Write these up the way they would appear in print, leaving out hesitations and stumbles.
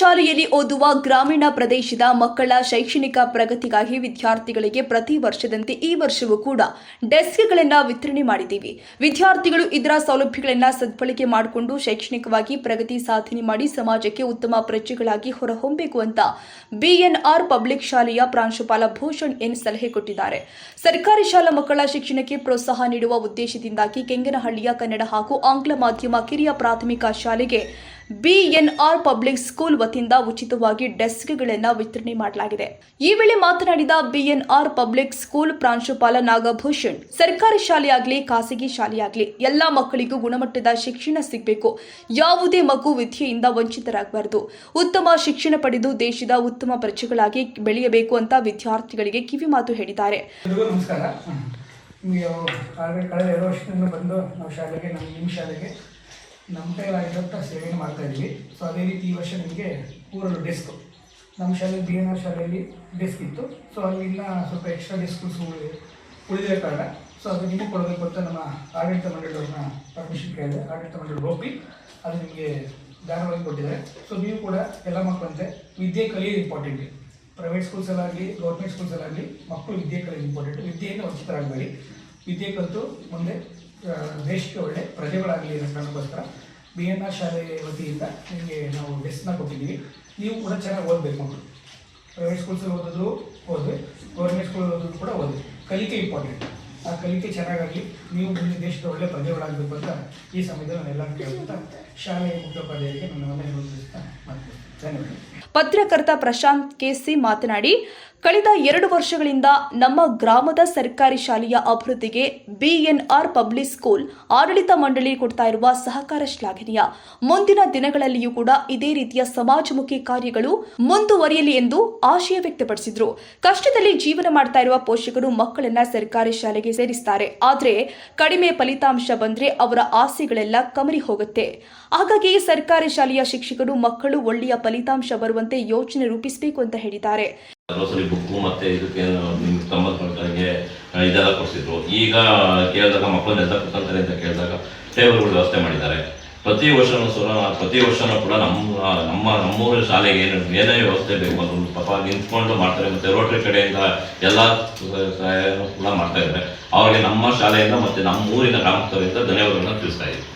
ಶಾಲೆಯಲ್ಲಿ ಓದುವ ಗ್ರಾಮೀಣ ಪ್ರದೇಶದ ಮಕ್ಕಳ ಶೈಕ್ಷಣಿಕ ಪ್ರಗತಿಗಾಗಿ ವಿದ್ಯಾರ್ಥಿಗಳಿಗೆ ಪ್ರತಿ ವರ್ಷದಂತೆ ಈ ವರ್ಷವೂ ಕೂಡ ಡೆಸ್ಕ್ಗಳನ್ನು ವಿತರಣೆ ಮಾಡಿದ್ದೀವಿ. ವಿದ್ಯಾರ್ಥಿಗಳು ಇದರ ಸೌಲಭ್ಯಗಳನ್ನು ಸದ್ಬಳಕೆ ಮಾಡಿಕೊಂಡು ಶೈಕ್ಷಣಿಕವಾಗಿ ಪ್ರಗತಿ ಸಾಧನೆ ಮಾಡಿ ಸಮಾಜಕ್ಕೆ ಉತ್ತಮ ಪ್ರಜೆಗಳಾಗಿ ಹೊರಹೊಮ್ಮಬೇಕು ಅಂತ ಬಿಎನ್ಆರ್ ಪಬ್ಲಿಕ್ ಶಾಲೆಯ ಪ್ರಾಂಶುಪಾಲ ಭೂಷಣ್ ಎನ್ ಸಲಹೆ ಕೊಟ್ಟಿದ್ದಾರೆ. ಸರ್ಕಾರಿ ಶಾಲಾ ಮಕ್ಕಳ ಶಿಕ್ಷಣಕ್ಕೆ ಪ್ರೋತ್ಸಾಹ ನೀಡುವ ಉದ್ದೇಶದಿಂದಾಗಿ ಕೆಂಗನಹಳ್ಳಿಯ ಕನ್ನಡ ಹಾಗೂ ಆಂಗ್ಲ ಮಾಧ್ಯಮ ಕಿರಿಯ ಪ್ರಾಥಮಿಕ ಶಾಲೆಗೆ ಬಿಎನ್ಆರ್ ಪಬ್ಲಿಕ್ ಸ್ಕೂಲ್ ವತಿಯಿಂದ ಉಚಿತವಾಗಿ ಡೆಸ್ಕ್ಗಳನ್ನು ವಿತರಣೆ ಮಾಡಲಾಗಿದೆ. ಈ ವೇಳೆ ಮಾತನಾಡಿದ ಬಿಎನ್ಆರ್ ಪಬ್ಲಿಕ್ ಸ್ಕೂಲ್ ಪ್ರಾಂಶುಪಾಲ ನಾಗಭೂಷಣ್, ಸರ್ಕಾರಿ ಶಾಲೆಯಾಗಲಿ ಖಾಸಗಿ ಶಾಲೆಯಾಗಲಿ ಎಲ್ಲಾ ಮಕ್ಕಳಿಗೂ ಗುಣಮಟ್ಟದ ಶಿಕ್ಷಣ ಸಿಗಬೇಕು. ಯಾವುದೇ ಮಗು ವಿದ್ಯೆಯಿಂದ ವಂಚಿತರಾಗಬಾರದು. ಉತ್ತಮ ಶಿಕ್ಷಣ ಪಡೆದು ದೇಶದ ಉತ್ತಮ ಪ್ರಜೆಗಳಾಗಿ ಬೆಳೆಯಬೇಕು ಅಂತ ವಿದ್ಯಾರ್ಥಿಗಳಿಗೆ ಕಿವಿಮಾತು ಹೇಳಿದ್ದಾರೆ. ನಮಸ್ಕಾರ. ಕಳೆದ 2 ವರ್ಷದಿಂದ ಬಂದು ನಾವು ಶಾಲೆಗೆ ನಿಮ್ಮ ಶಾಲೆಗೆ ನಮ್ಮ ಕೈಲಾಗಿದ್ದಂಥ ಸೇವೆಯನ್ನು ಮಾಡ್ತಾ ಇದ್ವಿ. ಸೊ ಅದೇ ರೀತಿ ಈ ವರ್ಷ ನಿಮಗೆ ಕೂರಲು ಡೆಸ್ಕ್ ನಮ್ಮ ಶಾಲೆ ಬಿಎನ್ಆರ್ ಶಾಲೆಯಲ್ಲಿ ಡೆಸ್ಕ್ ಇತ್ತು. ಸೊ ಅಲ್ಲಿಂದ ಸ್ವಲ್ಪ ಎಕ್ಸ್ಟ್ರಾ ಡೆಸ್ಕ್ಸ್ ಉಳಿದಿರೋ ಕಾರಣ ಸೊ ಅದು ನಿಮಗೆ ಕೊಡಬೇಕು ಅಂತ ನಮ್ಮ ಆಡಳಿತ ಮಂಡಳಿಯವ್ರನ್ನ ಪರ್ಮಿಷನ್ ಕೇಳಿದೆ. ಆಡಳಿತ ಮಂಡಳಿ ಒಪ್ಪಿ ಅದು ನಿಮಗೆ ದಾನವಾಗಿ ಕೊಟ್ಟಿದ್ದಾರೆ. ಸೊ ನೀವು ಕೂಡ ಎಲ್ಲ ಮಕ್ಕಳಂತೆ ವಿದ್ಯೆ ಕಲಿಯೋದು ಇಂಪಾರ್ಟೆಂಟ್. ಪ್ರೈವೇಟ್ ಸ್ಕೂಲ್ಸಲ್ಲಾಗಲಿ ಗೌರ್ಮೆಂಟ್ ಸ್ಕೂಲ್ಸಲ್ಲಾಗಲಿ ಮಕ್ಕಳು ವಿದ್ಯೆ ಕಲಿಯೋದು ಇಂಪಾರ್ಟೆಂಟ್. ವಿದ್ಯೆಯಿಂದ ವಂಚಿತರಾಗಬೇಡಿ. ವಿದ್ಯೆ ಕಲಿತು ಮುಂದೆ ದೇಶಕ್ಕೆ ಒಳ್ಳೆ ಪ್ರಜೆಗಳಾಗಲಿ ಅನ್ನೋ ಕಾರಣಕ್ಕೋಸ್ಕರ ಬಿಎನ್ಆರ್ ಶಾಲೆ ವತಿಯಿಂದ ನಿಮಗೆ ನಾವು ಡೆಸ್ಕ್ನ ಕೊಟ್ಟಿದ್ದೀವಿ. ನೀವು ಕೂಡ ಚೆನ್ನಾಗಿ ಓದಬೇಕು. ಮಕ್ಕಳು ಪ್ರೈವೇಟ್ ಸ್ಕೂಲ್ಸಲ್ಲಿ ಓದಿದ್ರು ಓದಿ, ಗೌರ್ಮೆಂಟ್ ಸ್ಕೂಲಲ್ಲಿ ಓದಿದ್ರು ಕೂಡ ಓದಿ. ಕಲಿಕೆ ಇಂಪಾರ್ಟೆಂಟ್. ಆ ಕಲಿಕೆ ಚೆನ್ನಾಗಾಗಲಿ, ನೀವು ಮುಂದೆ ದೇಶದ ಒಳ್ಳೆ ಪ್ರಜೆಗಳಾಗಬೇಕು ಅಂತ ಈ ಸಮಯದಲ್ಲಿ ನಾನು ಎಲ್ಲರೂ ಕೇಳ್ತಾ ಶಾಲೆಯ ಮುಖ್ಯೋಪಾಧ್ಯಾಯರಿಗೆ ನನ್ನ ವಂದನೆಗಳನ್ನು ಮಾಡ್ತೀನಿ. ಧನ್ಯವಾದ. ಪತ್ರಕರ್ತ ಪ್ರಶಾಂತ್ ಕೆಸಿ ಮಾತನಾಡಿ, ಕಳೆದ 2 ವರ್ಷಗಳಿಂದ ನಮ್ಮ ಗ್ರಾಮದ ಸರ್ಕಾರಿ ಶಾಲೆಯ ಅಭಿವೃದ್ಧಿಗೆ ಬಿಎನ್ಆರ್ ಪಬ್ಲಿಕ್ ಸ್ಕೂಲ್ ಆಡಳಿತ ಮಂಡಳಿ ಕೊಡ್ತಾ ಇರುವ ಸಹಕಾರ ಶ್ಲಾಘನೀಯ. ಮುಂದಿನ ದಿನಗಳಲ್ಲಿಯೂ ಕೂಡ ಇದೇ ರೀತಿಯ ಸಮಾಜಮುಖಿ ಕಾರ್ಯಗಳು ಮುಂದುವರಿಯಲಿ ಎಂದು ಆಶಯ ವ್ಯಕ್ತಪಡಿಸಿದರು. ಕಷ್ಟದಲ್ಲಿ ಜೀವನ ಮಾಡ್ತಾ ಇರುವ ಪೋಷಕರು ಮಕ್ಕಳನ್ನ ಸರ್ಕಾರಿ ಶಾಲೆಗೆ ಸೇರಿಸ್ತಾರೆ. ಆದರೆ ಕಡಿಮೆ ಫಲಿತಾಂಶ ಬಂದ್ರೆ ಅವರ ಆಸೆಗಳೆಲ್ಲ ಕಮರಿ ಹೋಗುತ್ತೆ. ಹಾಗಾಗಿ ಸರ್ಕಾರಿ ಶಾಲೆಯ ಶಿಕ್ಷಕರು ಮಕ್ಕಳು ಒಳ್ಳೆಯ ಫಲಿತಾಂಶ ಬರುವಂತೆ ಯೋಜನೆ ರೂಪಿಸಬೇಕು ಅಂತ ಹೇಳಿದ್ದಾರೆ. ಗ್ರೋಸರಿ ಬುಕ್ಕು ಮತ್ತೆ ಇದಕ್ಕೆ ನಿಮ್ಗೆ ಸಂಬಂಧಪಟ್ಟಂಗೆ ಇದೆಲ್ಲ ಕೊಡ್ತಿದ್ರು. ಈಗ ಕೇಳಿದಾಗ ಮಕ್ಕಳನ್ನೆಲ್ಲ ಕೂತ್ಕೊಂತಾರೆ ಅಂತ ಕೇಳಿದಾಗ ಟೇಬಲ್ಗಳು ವ್ಯವಸ್ಥೆ ಮಾಡಿದ್ದಾರೆ. ಪ್ರತಿ ವರ್ಷನೂ ಕೂಡ ನಮ್ಮೂರ ಶಾಲೆಗೆ ಏನೇ ವ್ಯವಸ್ಥೆ ಬೇಕು ಅದು ಪಾಪ ನಿಂತ್ಕೊಂಡು ಮಾಡ್ತಾರೆ. ಮತ್ತೆ ರೋಟರಿ ಕಡೆಯಿಂದ ಎಲ್ಲ ಸಹಾಯನೂ ಕೂಡ ಮಾಡ್ತಾ ಇದ್ದಾರೆ. ಅವರಿಗೆ ನಮ್ಮ ಶಾಲೆಯಿಂದ ಮತ್ತೆ ನಮ್ಮ ಊರಿನ ಗ್ರಾಮಸ್ಥರಿಂದ ಧನ್ಯವಾದಗಳನ್ನು ತಿಳಿಸ್ತಾ ಇದ್ದೀವಿ.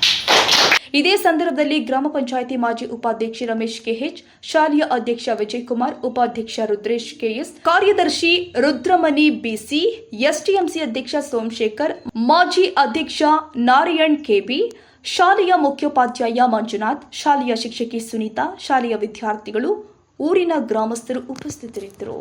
ಇದೇ ಸಂದರ್ಭದಲ್ಲಿ ಗ್ರಾಮ ಪಂಚಾಯಿತಿ ಮಾಜಿ ಉಪಾಧ್ಯಕ್ಷ ರಮೇಶ್ ಕೆಎಚ್, ಶಾಲೆಯ ಅಧ್ಯಕ್ಷ ವಿಜಯಕುಮಾರ್, ಉಪಾಧ್ಯಕ್ಷ ರುದ್ರೇಶ್ ಕೆಎಸ್, ಕಾರ್ಯದರ್ಶಿ ರುದ್ರಮಣಿ ಬಿಸಿ, ಎಸ್ಟಿಎಂಸಿ ಅಧ್ಯಕ್ಷ ಸೋಮಶೇಖರ್, ಮಾಜಿ ಅಧ್ಯಕ್ಷ ನಾರಾಯಣ್ ಕೆಬಿ, ಶಾಲೆಯ ಮುಖ್ಯೋಪಾಧ್ಯಾಯ ಮಂಜುನಾಥ್, ಶಾಲೆಯ ಶಿಕ್ಷಕಿ ಸುನೀತಾ, ಶಾಲೆಯ ವಿದ್ಯಾರ್ಥಿಗಳು, ಊರಿನ ಗ್ರಾಮಸ್ಥರು ಉಪಸ್ಥಿತರಿದ್ದರು.